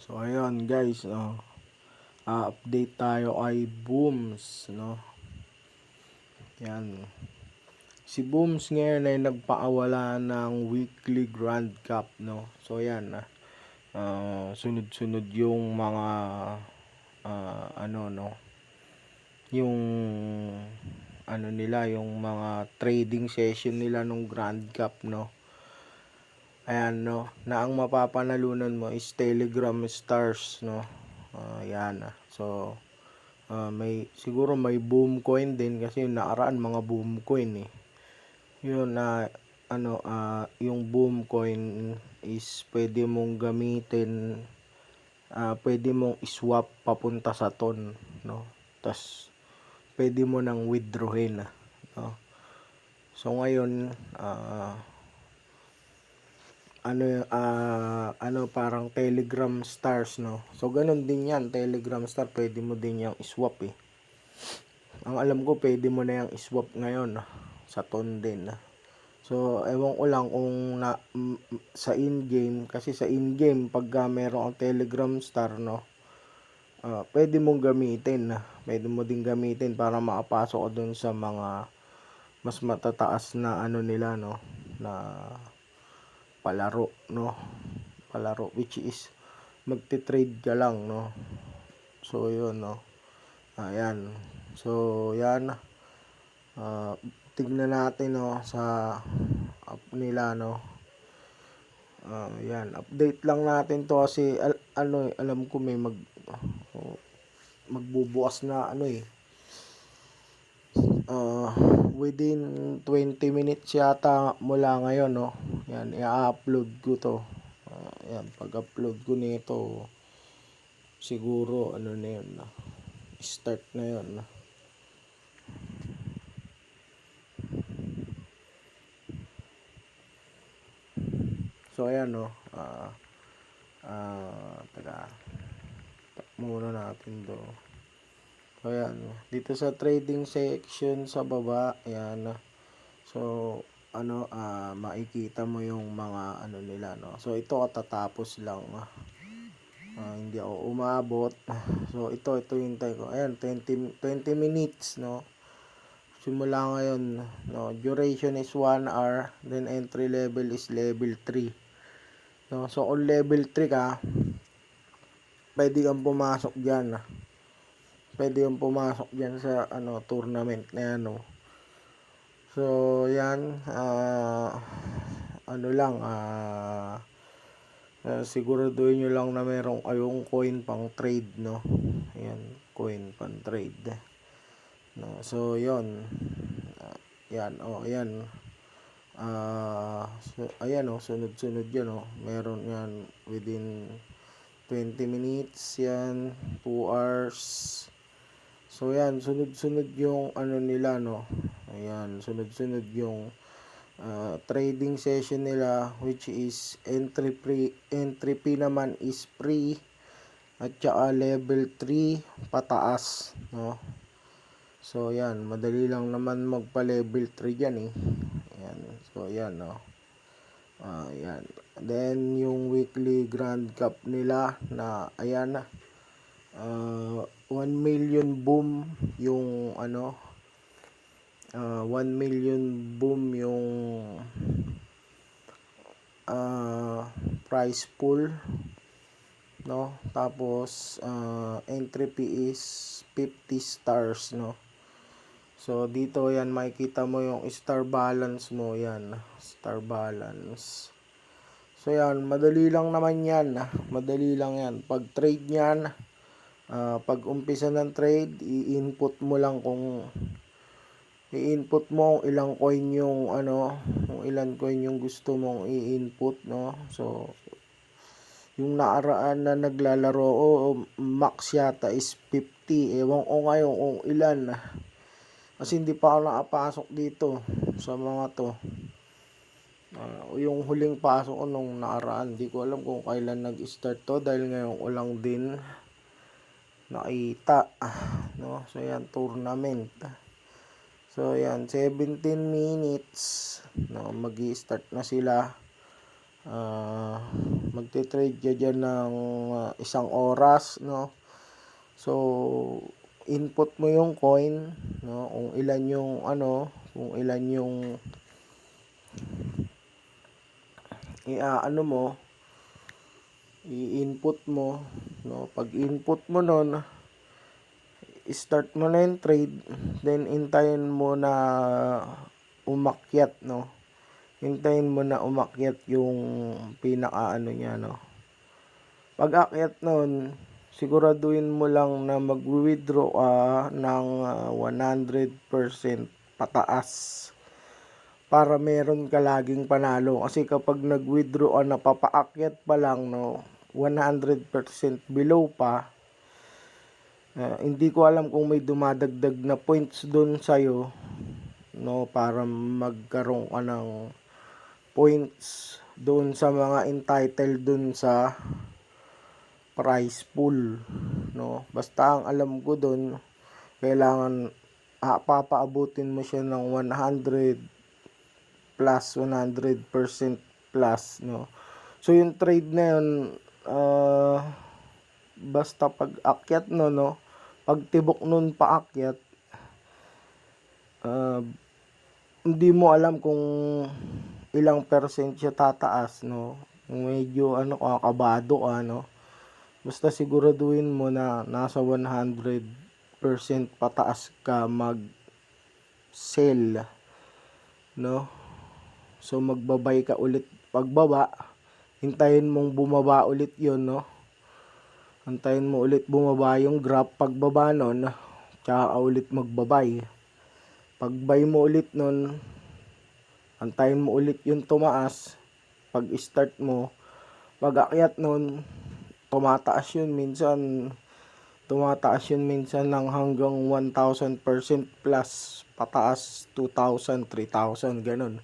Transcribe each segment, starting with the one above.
So ayun guys, update tayo kay Booms, no. Yan. Si Booms ngayon ay nagpaawala ng weekly Grand Cup, no. So yan, sunod-sunod yung mga no, yung nila, yung mga trading session nila nung Grand Cup, no. Ayan, no, na ang mapapanalunan mo is Telegram Stars, no. Yan. So siguro may boom coin din kasi yung nakaraan mga boom coin eh. Yun na yung boom coin is pwede mong gamitin, pwede mong swap papunta sa ton, no. Tas pwede mo nang withdrawin, no. So ngayon parang Telegram Stars, no. So ganun din yan, Telegram Star pwede mo din yang swap eh. Ang alam ko pwede mo na yang swap ngayon sa ton din. So ewan ko lang kung sa in-game, kasi sa in-game pagka meron kang Telegram Star, no, pwede mong gamitin, pwede mo din gamitin para makapasok ka dun sa mga mas matataas na nila, no, na palaro, no, palaro, which is magte-trade ka lang, no. So yun, no. Ayan. So yan, tignan natin, no, sa app nila, no. Yan, update lang natin to kasi alam ko may magbubukas na within 20 minutes yata mula ngayon, no. Yan, i-upload ko to. Yan, pag-upload ko nito siguro na yun, start na yun. So ayan, no. Taga muna natin to. So ayan, dito sa trading section sa baba, ayan. So makikita mo yung mga nila, no. So ito katatapos lang, hindi ako umabot. So ito hintay ko. Ayan, 20 minutes, no. Simula ngayon, no. Duration is 1 hour, then entry level is level 3. No, so kung level 3 ka, pwede kang pumasok diyan. Pwede kang pumasok diyan sa tournament na yan, no. So yan, siguraduhin nyo lang na meron kayong coin pang trade, no. Ayan, coin pang trade, no. So yon, yan, ayan. So ayan, sunod-sunod yan, meron yan within 20 minutes, yan 2 hours. So yan, sunod-sunod yung nila, no. Ayan, sunod-sunod yung trading session nila, which is entry fee naman is free, at saka level 3 pataas, no. So yan, madali lang naman magpa level 3 diyan eh. Ayan, so yan, no. Ayan, then yung weekly Grand Cup nila na ayan, 1 million boom yung 1 million boom yung price pool, no. Tapos entry fee is 50 stars, no. So dito yan makikita mo yung star balance mo, yan, star balance. So yan, madali lang naman yan, madali lang yan. Pag trade niyan, pag umpisa ng trade, i-input mo lang kung i-input mo kung ilang coin yung kung ilang coin yung gusto mong i-input, no. So yung nakaraan na naglalaro max yata is 50. Ewan ko ngayon kung ilan, kasi hindi pa ako nakapasok dito sa mga to. Yung huling pasok ko nung nakaraan, hindi ko alam kung kailan nag-start to dahil ngayon ko lang din nakita, no. So yan, tournament. So yan, 17 minutes, no, magi-start na sila. magte-trade ka dyan ng isang oras, no? So, input mo yung coin, no? Kung ilan yung kung ilan yung mo, i-input mo, no? Pag input mo nun, start mo na yung trade, then hintayin mo na umakyat, no? Hintayin mo na umakyat yung pinaka niya, no? Pag akyat nun, siguraduhin mo lang na mag-withdraw ng 100% pataas para meron ka laging panalo. Kasi kapag nag-withdraw na papaakyat pa lang, no, 100% below pa, hindi ko alam kung may dumadagdag na points doon sa'yo, no, para magkaroon ka ng points doon sa mga entitled doon sa price pool, no. Basta ang alam ko doon, kailangan papaabutin mo siya ng 100 plus 100% plus, no. So yung trade na yun, basta pag akyat no, pag tibok nun paakyat, hindi mo alam kung ilang percent siya tataas, no. Medyo kabado ka, no. Basta siguraduhin mo na nasa 100% pataas ka mag-sell, no. So magbabay ka ulit pagbaba, hintayin mong bumaba ulit 'yon, no. Hintayin mo ulit bumaba yung graph pagbaba nun, tsaka ulit magbabay. Pag-buy mo ulit nun, antayin mo ulit yung tumaas. Pag start mo, pag akyat nun, tumataas yun minsan ng hanggang 1,000% plus, pataas 2,000, 3,000, ganun.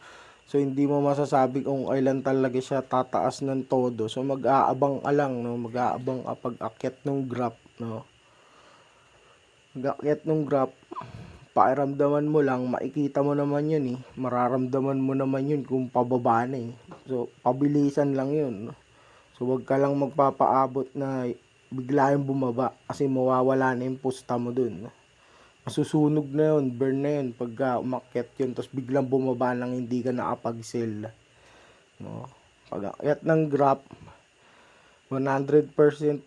So hindi mo masasabi kung kailan talaga siya tataas ng todo. So mag-aabang ka lang, no, mag-aabang ka pag akyat ng graph, no. Pag akyat ng graph, pakiramdaman mo lang, makikita mo naman yun mararamdaman mo naman yun kung pababa na So pabilisan lang yun, no? So wag ka lang magpapaabot na bigla yung bumaba kasi mawawala na yung pusta mo dun. Masusunog na yun, burn na yun pagka umakyat yun, tapos biglang bumaba nang hindi ka nakapag-sell, no. Pag akyat ng graph, 100%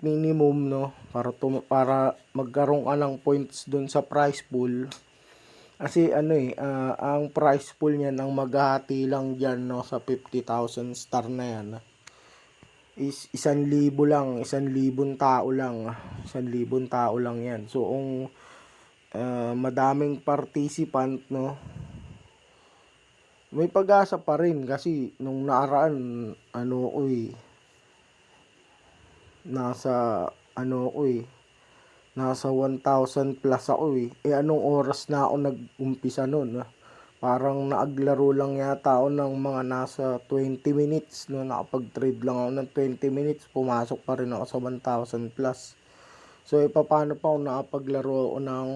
minimum, no, para magkaroon ka ng points dun sa price pool. Kasi ang price pool niyan, ang maghahati lang diyan, no, sa 50,000 star na yan is 1,000 lang, 1,000 tao lang, 1,000 tao lang yan. So kung madaming participant, no, may pag-asa pa rin kasi nung nakaraan nasa 1,000 plus ako anong oras na ako nag-umpisa nun, parang naaglaro lang yata ako ng mga nasa 20 minutes, no, nakapag-trade lang ako ng 20 minutes, pumasok pa rin ako sa 1,000 plus. So paano pa ako nakapaglaro ako ng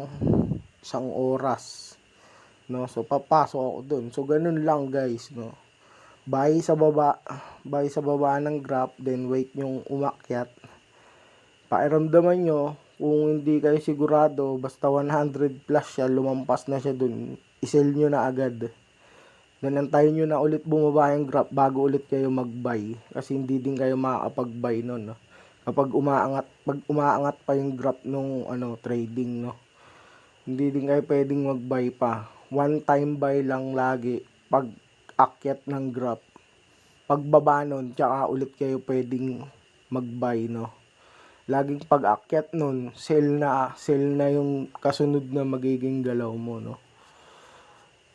isang oras, no. So papasok ako dun. So ganun lang guys, no. Buy sa baba ng graph, then wait yung umakyat. Pakiramdaman nyo, kung hindi kayo sigurado, basta 100 plus siya, lumampas na siya dun, i-sell nyo na agad. Then antayin nyo na ulit bumaba yung graph bago ulit kayo mag-buy. Kasi hindi din kayo makakapag-buy nun, no? Pag umaangat pa yung graph nung trading, no? Hindi din kayo pwedeng mag-buy pa. One time buy lang lagi pag akyat ng graph. Pagbaba nun, tsaka ulit kayo pwedeng mag-buy, no? Laging pag-akyat nun, sell na yung kasunod na magiging galaw mo, no.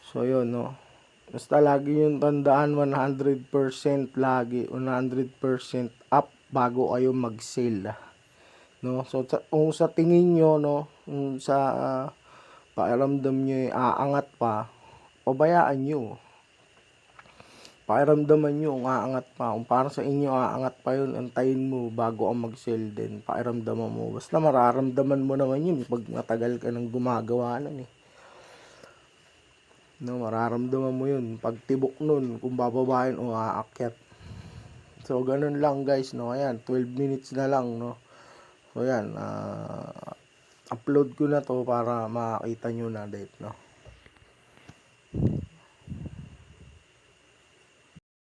So yun, no. Basta lagi yung tandaan, 100% lagi, 100% up bago kayo mag-sell, no. So kung sa tingin nyo, no, kung sa pakiramdam nyo aangat pa, pabayaan nyo. Pakiramdaman nyo kung aangat pa. Kung para sa inyo aangat pa yun, antayin mo bago ang mag-sell din. Pakiramdaman mo. Basta mararamdaman mo naman yun pag matagal ka nang gumagawa nun No, mararamdaman mo yun. Pag tibok nun, kung bababain o aakyat. So, ganun lang guys, no. Ayan, 12 minutes na lang, no. So, ayan, upload ko na to para makita nyo na date, no.